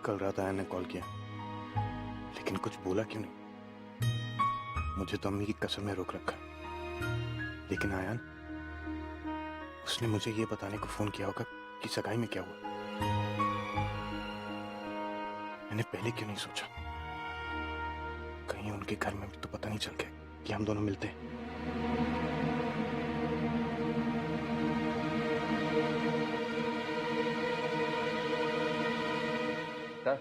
कल रात आयन ने कॉल किया, लेकिन कुछ बोला क्यों नहीं? मुझे तो अम्मी की कसम में रोक रखा, लेकिन आयन उसने मुझे ये बताने को फोन किया होगा कि सगाई में क्या हुआ। मैंने पहले क्यों नहीं सोचा? कहीं उनके घर में भी तो पता नहीं चल गया कि हम दोनों मिलते हैं। सर,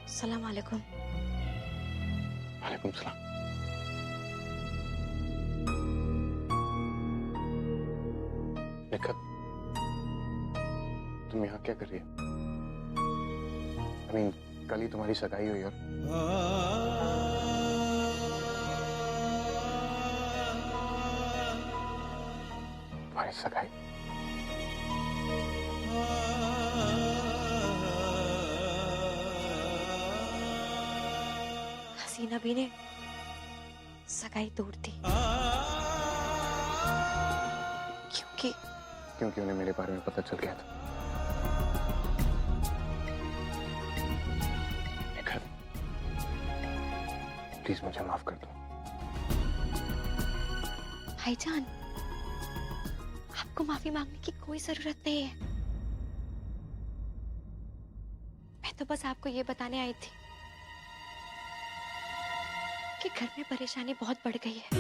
अस्सलाम वालेकुम। वालेकुम सलाम। निखत, तुम यहाँ क्या कर रही हो? कल ही तुम्हारी सगाई हुई और तुम्हारी सगाई। हसीना भी ने सगाई तोड़ दी क्योंकि उन्हें मेरे बारे में पता चल गया था। निखत, प्लीज मुझे माफ कर दो। भाईजान, आपको माफी मांगने की कोई जरूरत नहीं है। मैं तो बस आपको ये बताने आई थी कि घर में परेशानी बहुत बढ़ गई है।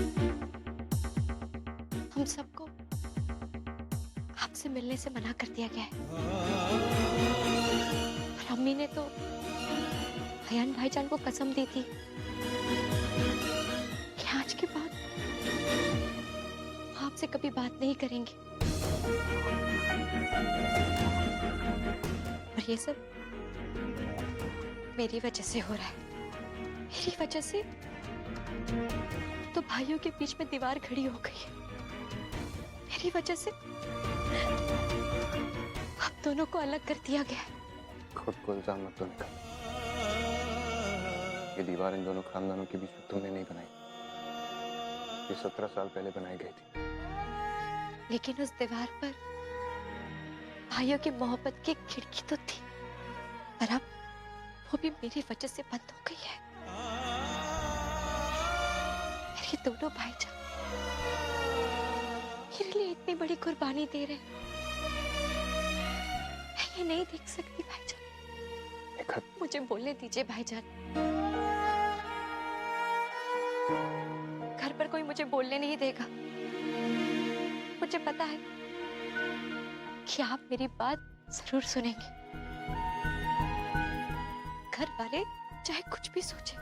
हम सबको आपसे मिलने से मना कर दिया गया है। और अम्मी ने तो अयान भाईजान को कसम दी थी कि आज के बाद आपसे कभी बात नहीं करेंगे। और ये सब मेरी वजह से हो रहा है। मेरी वजह से तो भाइयों के बीच में दीवार खड़ी हो गई है। मेरी वजह से आप दोनों को अलग कर दिया गया है। खुद को इल्जाम मत दो निखत। ये दीवार इन दोनों खानदानों के बीच में तुमने नहीं बनाई, ये 17 साल पहले बनाई गई थी। लेकिन उस दीवार पर भाइयों की मोहब्बत की खिड़की तो थी, पर अब वो भी मेरी वजह से बंद हो गई है। मेरे दोनों भाईजान मेरे लिए इतनी बड़ी कुर्बानी दे रहे हैं, मैं ये नहीं देख सकती भाईजान। निखत, मुझे बोलने दीजिए भाईजान। घर पर कोई मुझे बोलने नहीं देगा। मुझे पता है कि आप मेरी बात जरूर सुनेंगे। घर वाले चाहे कुछ भी सोचे,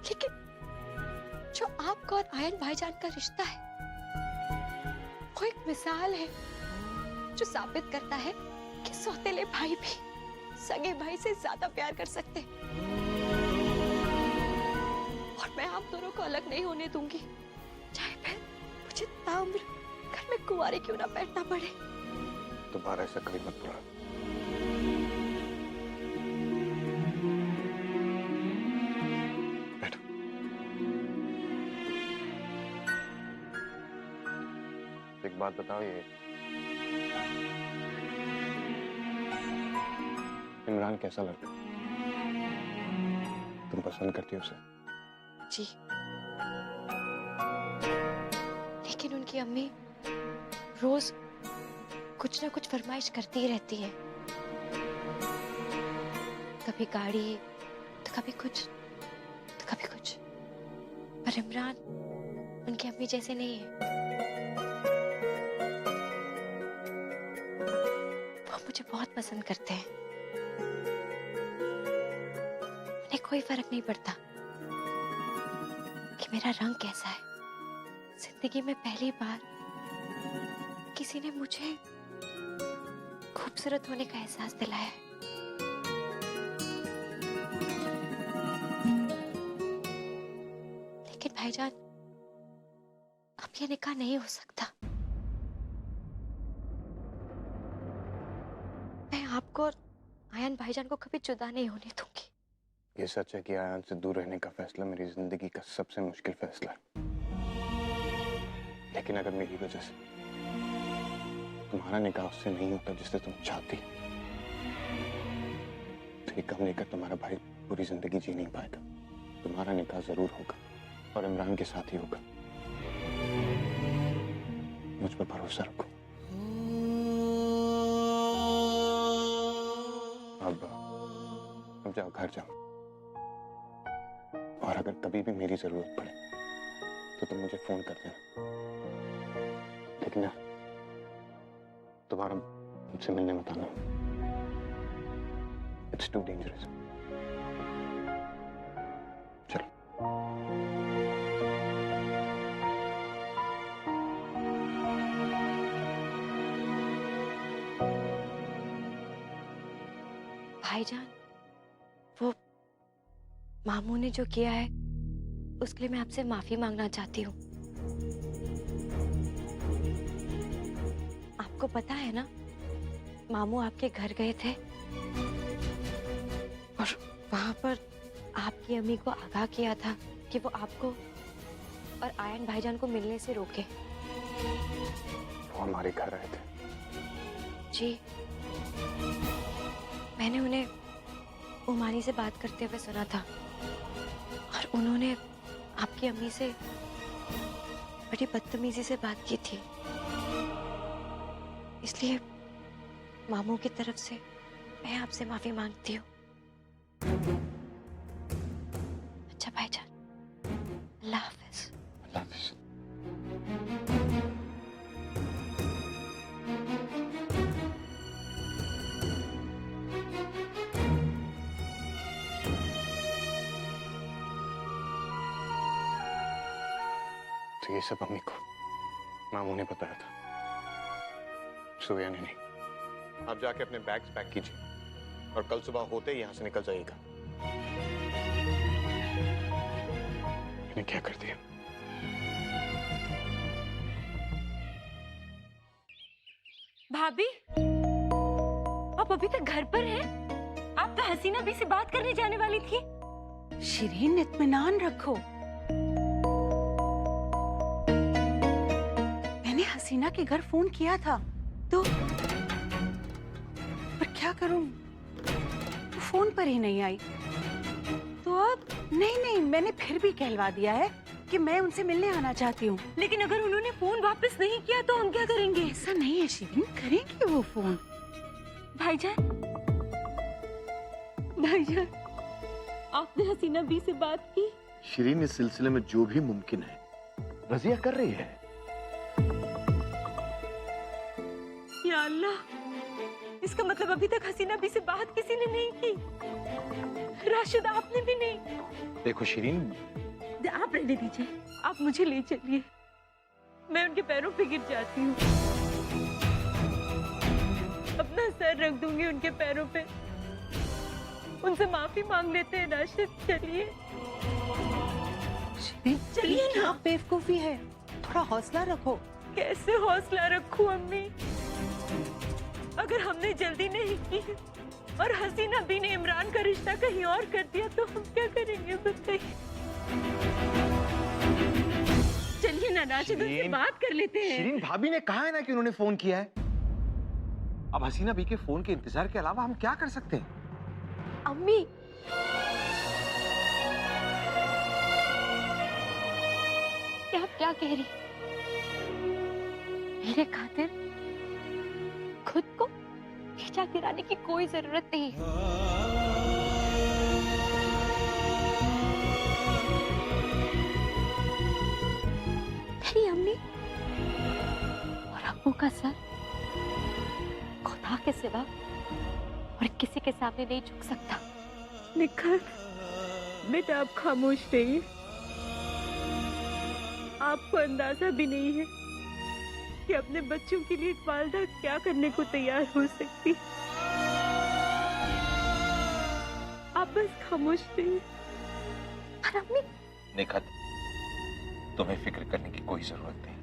लेकिन जो आपका और आयन भाईजान का रिश्ता है वो एक मिसाल है जो साबित करता है कि सौतेले भाई भी सगे भाई से ज्यादा प्यार कर सकते हैं। और मैं आप दोनों को अलग नहीं होने दूंगी, चाहे फिर मुझे ताउम्र घर में कुंवारी क्यों ना बैठना पड़े। दोबारा ऐसा कभी मत बोला। बैठो। एक बात बताओ, ये इमरान कैसा लड़का? तुम पसंद करती हो उसे? जी, लेकिन उनकी अम्मी रोज कुछ ना कुछ फरमाइश करती ही रहती है। कभी गाड़ी, तो कभी कुछ, तो कभी कुछ। पर इमरान उनकी अम्मी जैसे नहीं है। वो मुझे बहुत पसंद करते हैं। उन्हें कोई फर्क नहीं पड़ता कि मेरा रंग कैसा है। जिंदगी में पहली बार किसी ने मुझे खूबसूरत होने का एहसास दिलाया है। लेकिन भाईजान, अब ये निकाह नहीं हो सकता। मैं आपको और आयन भाईजान को कभी जुदा नहीं होने दूंगी। ये सच है कि आयान से दूर रहने का फैसला मेरी जिंदगी का सबसे मुश्किल फैसला है, लेकिन अगर मेरी वजह से तुम्हारा निकाह उससे नहीं होता जिससे तुम चाहती, तो ये कम लेकर तुम्हारा भाई पूरी जिंदगी जी नहीं पाएगा। तुम्हारा निकाह जरूर होगा और इमरान के साथ ही होगा। मुझ पर भरोसा रखो। अब जाओ, घर जाओ, और अगर कभी भी मेरी जरूरत पड़े तो तुम मुझे फोन कर देना, लेकिन ना दोबारा मुझसे मिलने मत आना। It's too dangerous. चलो। भाईजान, वो मामू ने जो किया है उसके लिए मैं आपसे माफी मांगना चाहती हूँ। आपको पता है ना, मामू आपके घर गए थे और वहां पर आपकी अम्मी को आगाह किया था कि वो आपको और आयन भाईजान को मिलने से रोके। वो हमारे घर आए थे। जी, मैंने उन्हें उमानी से बात करते हुए सुना था और उन्होंने आपकी अम्मी से बड़ी बदतमीजी से बात की थी। इसलिए मामू की तरफ से मैं आपसे माफी मांगती हूँ। अच्छा भाईजान, अल्लाह हाफिज। अल्लाह हाफिज। तो ये सब अम्मी को मामू ने बताया था, सोया ने नहीं। आप जाके अपने बैग्स पैक कीजिए और कल सुबह होते ही यहां से निकल जाइएगा। मैंने क्या कर दिया? भाभी, आप अभी तक घर पर हैं? आप तो हसीना भी से बात करने जाने वाली थी। शिरीन, इत्मीनान रखो। मैंने हसीना के घर फोन किया था तो, पर क्या करूं, वो फोन पर ही नहीं आई। तो अब नहीं, मैंने फिर भी कहलवा दिया है कि मैं उनसे मिलने आना चाहती हूँ। लेकिन अगर उन्होंने फोन वापस नहीं किया तो हम क्या करेंगे? ऐसा नहीं है शिरीन, करेंगे वो फोन। भाईजान, भाईजान, आपने हसीना बी से बात की? शिरीन, इस सिलसिले में जो भी मुमकिन है रजिया कर रही है। या अल्लाह, इसका मतलब अभी तक हसीना बी से बात किसी ने नहीं की। राशिद, आपने भी नहीं। देखो शिरीन, आप रहने दीजिए, आप मुझे ले चलिए। मैं उनके पैरों पे गिर जाती हूँ, अपना सर रख दूंगी उनके पैरों पे, उनसे माफी मांग लेते हैं। राशिद, चलिए चलिए ना। आप बेवकूफी है, थोड़ा हौसला रखो। कैसे हौसला रखूं अम्मी? अगर हमने जल्दी नहीं की और हसीना बी ने इमरान का रिश्ता कहीं और कर दिया तो हम क्या करेंगे बताइए? चलिए ना राशिद, उनसे बात कर लेते हैं। शिरीन, भाभी ने कहा है ना कि उन्होंने फोन किया है। अब हसीना बी के फोन के इंतजार के अलावा हम क्या कर सकते हैं? अम्मी, क्या आप क्या कह रही? मेरे खातिर खुद को खींचा गिराने की कोई जरूरत नहीं है। मेरी अम्मी और अब्बू का सर खुदा के सिवा और किसी के सामने नहीं झुक सकता। निखत, बेटा आप खामोश रहिए। आपको अंदाजा भी नहीं है कि अपने बच्चों के लिए वालिदा क्या करने को तैयार हो सकती। आप बस खामोश रहिए। पर अम्मी, निखत, तुम्हें फिक्र करने की कोई जरूरत नहीं।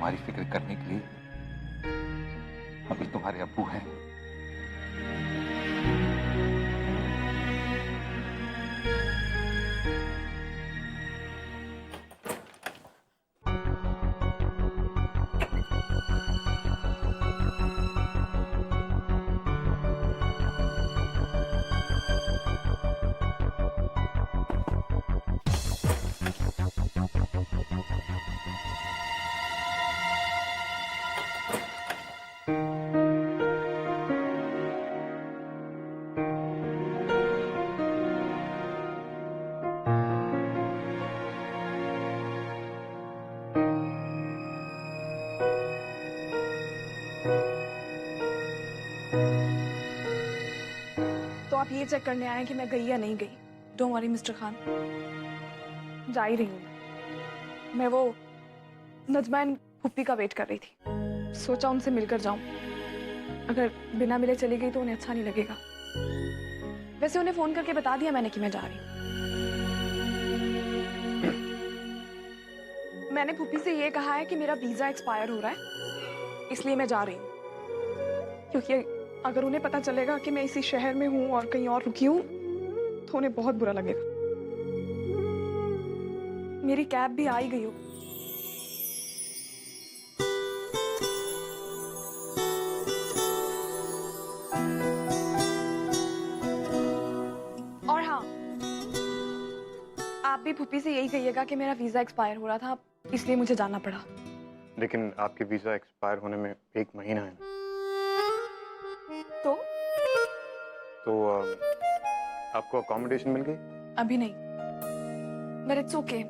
तुम्हारी फिक्र करने के लिए अभी तुम्हारे अब्बू हैं। तो आप ये चेक करने आए हैं कि मैं गई या नहीं गई? डोंट वरी मिस्टर खान, जा ही रही हूँ मैं। वो नजमा एंड फुप्पी का वेट कर रही थी, सोचा उनसे मिलकर जाऊं। अगर बिना मिले चली गई तो उन्हें अच्छा नहीं लगेगा। वैसे उन्हें फोन करके बता दिया मैंने कि मैं जा रही हूँ। मैंने फुप्पी से ये कहा है कि मेरा वीजा एक्सपायर हो रहा है, इसलिए मैं जा रही हूँ। क्योंकि अगर उन्हें पता चलेगा कि मैं इसी शहर में हूँ और कहीं और रुकी हूँ तो उन्हें बहुत बुरा लगेगा। मेरी कैब भी आ ही गई हो। और हाँ, आप भी फुप्पी से यही कहिएगा कि मेरा वीजा एक्सपायर हो रहा था, इसलिए मुझे जाना पड़ा। लेकिन आपके वीजा एक्सपायर होने में 1 महीना है। तो आपको अकोमोडेशन मिल गई? अभी नहीं, बट इट्स ओके।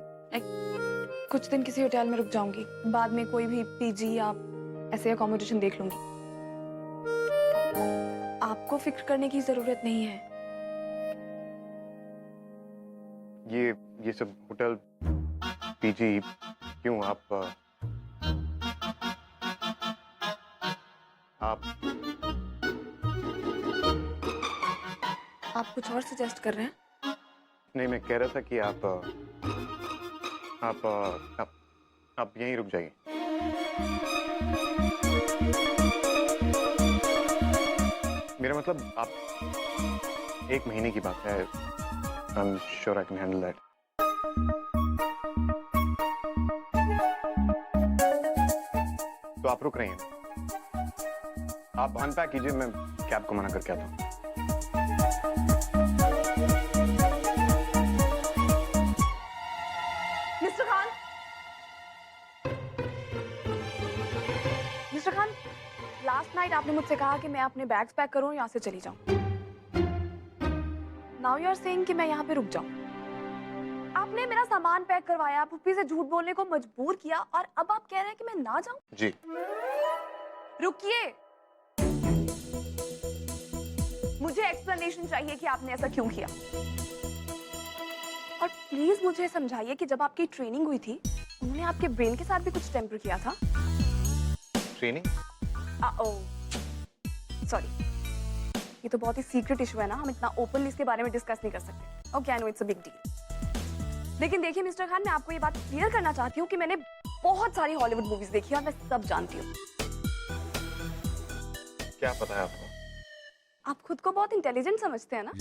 कुछ दिन किसी होटल में रुक जाऊंगी, बाद में कोई भी पीजी या ऐसे अकोमोडेशन देख लूंगी। आपको फिक्र करने की जरूरत नहीं है। ये सब होटल पीजी क्यों? आप कुछ और सजेस्ट कर रहे हैं? नहीं, मैं कह रहा था कि आप यहीं रुक जाइए। मेरा मतलब आप 1 महीने की बात है। I am sure I can handle that. तो आप रुक रही हैं? आप अनपैक कीजिए, मैं कैब को मना करके आता हूँ। Mister Khan, mister Khan, last night आपने मुझसे कहा कि मैं अपने बैग्स पैक करूं, यहाँ से चली जाऊं। नाउ यू आर सेइंग कि मैं यहाँ पे रुक जाऊं। आपने मेरा सामान पैक करवाया, पुप्पी से झूठ बोलने को मजबूर किया, और अब आप कह रहे हैं कि मैं ना जाऊं? जी। रुकिए, मुझे एक्सप्लेनेशन चाहिए कि आपने ऐसा क्यों किया। और प्लीज मुझे समझाइए कि जब आपकी ट्रेनिंग हुई थी, उन्होंने आपके ब्रेन के साथ भी कुछ टेम्पर किया था? ट्रेनिंग? सॉरी, ये तो बहुत ही सीक्रेट इशू है ना, हम इतना ओपनली इसके बारे में डिस्कस नहीं कर सकते। Okay, I know it's a big deal. लेकिन देखिए मिस्टर खान, मैं आपको ये बात क्लियर करना चाहती हूँ कि मैंने बहुत सारी हॉलीवुड मूवीज देखी और मैं सब जानती हूँ। क्या पता है आपको? आप खुद को बहुत इंटेलिजेंट समझते हैं ना?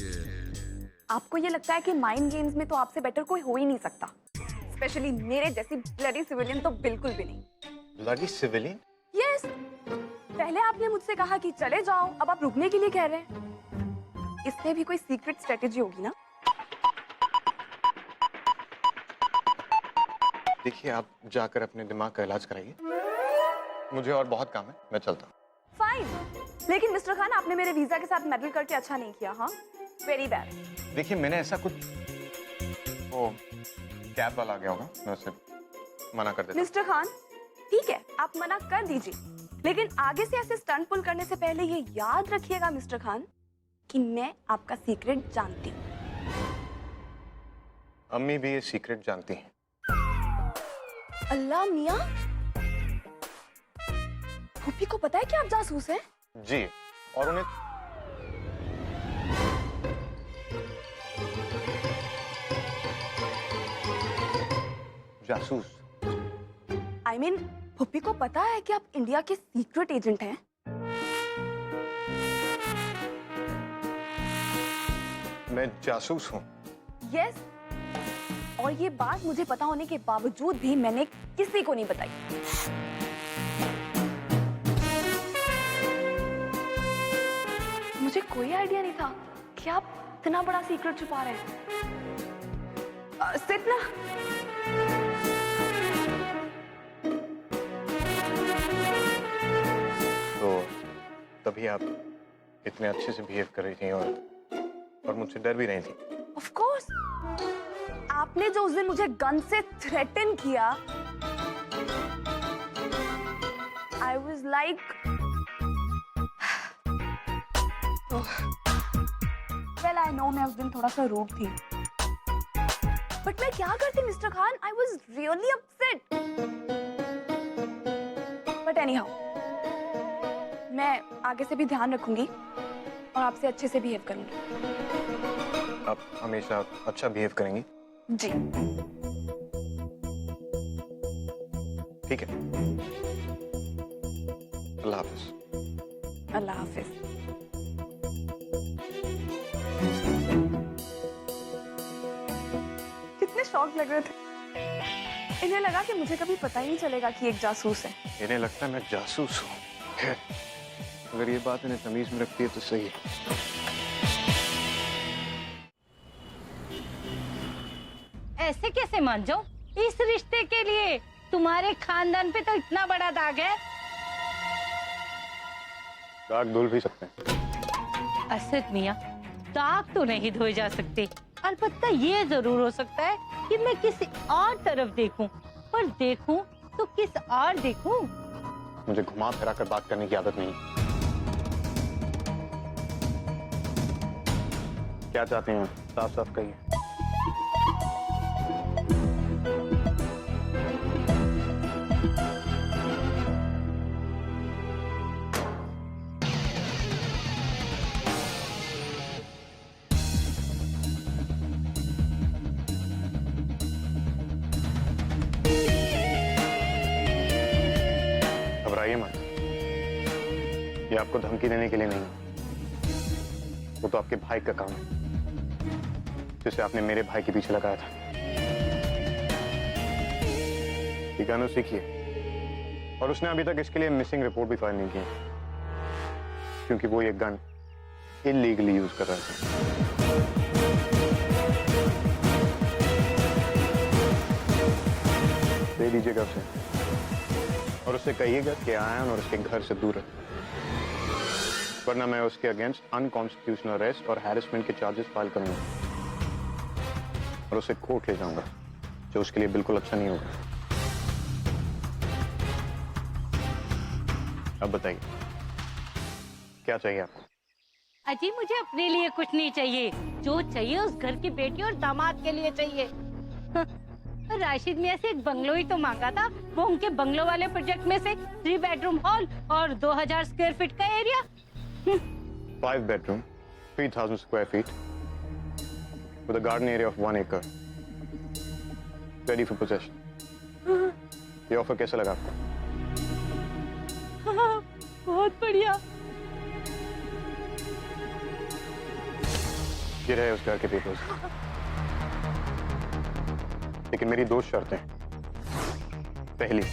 आपको ये लगता है कि माइंड गेम्स में तो आपसे बेटर कोई हो ही नहीं सकता, स्पेशली मेरे जैसी ब्लडी सिविलियन तो बिल्कुल भी नहीं। Bloody civilian? यस, पहले आपने मुझसे कहा कि चले जाओ, अब आप रुकने के लिए कह रहे हैं। इसमें भी कोई सीक्रेट स्ट्रेटेजी होगी ना? देखिए, आप जाकर अपने दिमाग का इलाज कराइए, मुझे और बहुत काम है, मैं चलता हूँ। फाइन, लेकिन मिस्टर खान, आपने मेरे वीजा के साथ मेडल करके अच्छा नहीं किया। हाँ, वेरी बैड। देखिए, मैंने ऐसा कुछ, वो कैब वाला आ गया होगा, मैं उसे मना कर देता हूँ। मिस्टर खान, ठीक है, आप मना कर दीजिए, लेकिन आगे से ऐसे स्टंट पुल करने से पहले ये याद रखिएगा मिस्टर खान कि मैं आपका सीक्रेट जानती हूँ। अम्मी भी ये सीक्रेट जानती हैं। अल्लाह मियाँ, फूफी को पता है कि आप जासूस हैं? जी, और उन्हें जासूस? I mean, पुप्पी को पता है कि आप इंडिया के सीक्रेट एजेंट हैं? मैं जासूस हूँ। यस। और ये बात मुझे पता होने के बावजूद भी मैंने किसी को नहीं बताई। मुझे कोई आइडिया नहीं था कि आप इतना बड़ा सीक्रेट छुपा रहे हैं। सिट ना। तो तभी आप इतने अच्छे से बिहेव कर रही थी और मुझसे डर भी रही थी। Of course. आपने जो उस दिन मुझे गन से थ्रेटन किया, I was like, well I know मैं उस दिन थोड़ा सा रूड थी, बट मैं क्या करती mister Khan, I was really upset. But any how, मैं आगे से भी ध्यान रखूंगी और आपसे अच्छे से बिहेव करूंगी। आप हमेशा अच्छा बिहेव करेंगी? जी। ठीक है। अल्लाह हाफिज। अल्लाह हाफिज। कितने शॉक लग रहे थे। इन्हें लगा कि मुझे कभी पता ही नहीं चलेगा कि एक जासूस है। इन्हें लगता है मैं जासूस हूँ। खैर, अगर ये बात इन्हें तमीज में रखती है तो सही है। ऐसे कैसे मान जाओ? इस रिश्ते के लिए तुम्हारे खानदान पे तो इतना बड़ा दाग है। दाग धुल भी सकते हैं। असद मियाँ, दाग तो नहीं धोए जा सकते। अलबत्ता ये जरूर हो सकता है कि मैं किसी और तरफ देखूं, पर देखूं तो किस और देखूं? मुझे घुमा फिरा कर बात करने की आदत नहीं। क्या चाहते हैं? साफ साफ कहिए। घबराइए मत। ये आपको धमकी देने के लिए नहीं, वो तो आपके भाई का काम है जिसे आपने मेरे भाई के पीछे लगाया था। ये गन उसी की है और उसने अभी तक इसके लिए मिसिंग रिपोर्ट भी फाइल नहीं की है, क्योंकि वो ये गन इलीगली यूज कर रहा था। दे दीजिएगा उसे और उससे कहिएगा कि आयन और उसके घर से दूर रहे, वरना मैं उसके अगेंस्ट अनकॉन्स्टिट्यूशनल अरेस्ट और हैरेसमेंट के चार्जेस फाइल करूंगा और उसे कोर्ट ले जाऊंगा, जो उसके लिए बिल्कुल अच्छा नहीं होगा। अब बताइए, क्या चाहिए आपको? अजी, मुझे अपने लिए कुछ नहीं चाहिए। जो चाहिए उस घर की बेटी और दामाद के लिए चाहिए। राशिद मियाँ से एक बंगलो ही तो मांगा था, वो उनके बंगलो वाले प्रोजेक्ट में से 3 बेडरूम हॉल और 2000 स्क्वायर फीट का area. 5 bedroom, 3000 square feet, with a garden area of 1 acre, ready for possession. ये ऑफर कैसा लगा आपको? बहुत बढ़िया। ये रहे उस घर के पेपर्स, लेकिन मेरी 2 शर्तें। पहली,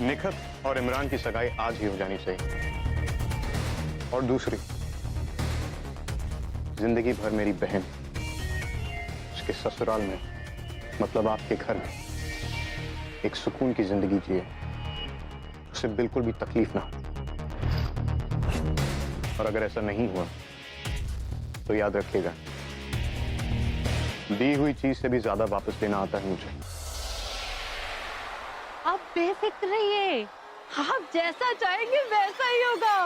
निखत और इमरान की सगाई आज ही हो जानी चाहिए, और दूसरी, जिंदगी भर मेरी बहन उसके ससुराल में, मतलब आपके घर में, एक सुकून की जिंदगी जिए, उसे बिल्कुल भी तकलीफ ना हो। और अगर ऐसा नहीं हुआ तो याद रखिएगा, दी हुई चीज से भी ज्यादा वापस लेना आता है मुझे। आप बेफिक्र रहिए, आप जैसा चाहेंगे वैसा ही होगा।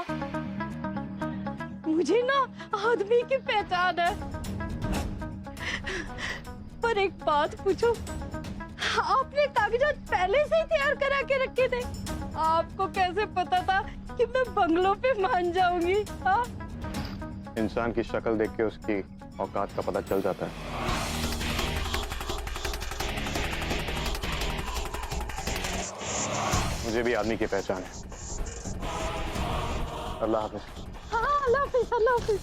मुझे ना आदमी की पहचान है। पर एक बात पूछो, आपने कागजात पहले से ही तैयार करा के रखे थे? आपको कैसे पता था कि मैं बंगलों पे मान जाऊंगी? हाँ? इंसान की शक्ल देख के उसकी औकात का पता चल जाता है। मुझे भी आदमी की पहचान है। अल्लाह हाफिज। हाँ, अल्लाह हाफिज, अल्लाह हाफिज।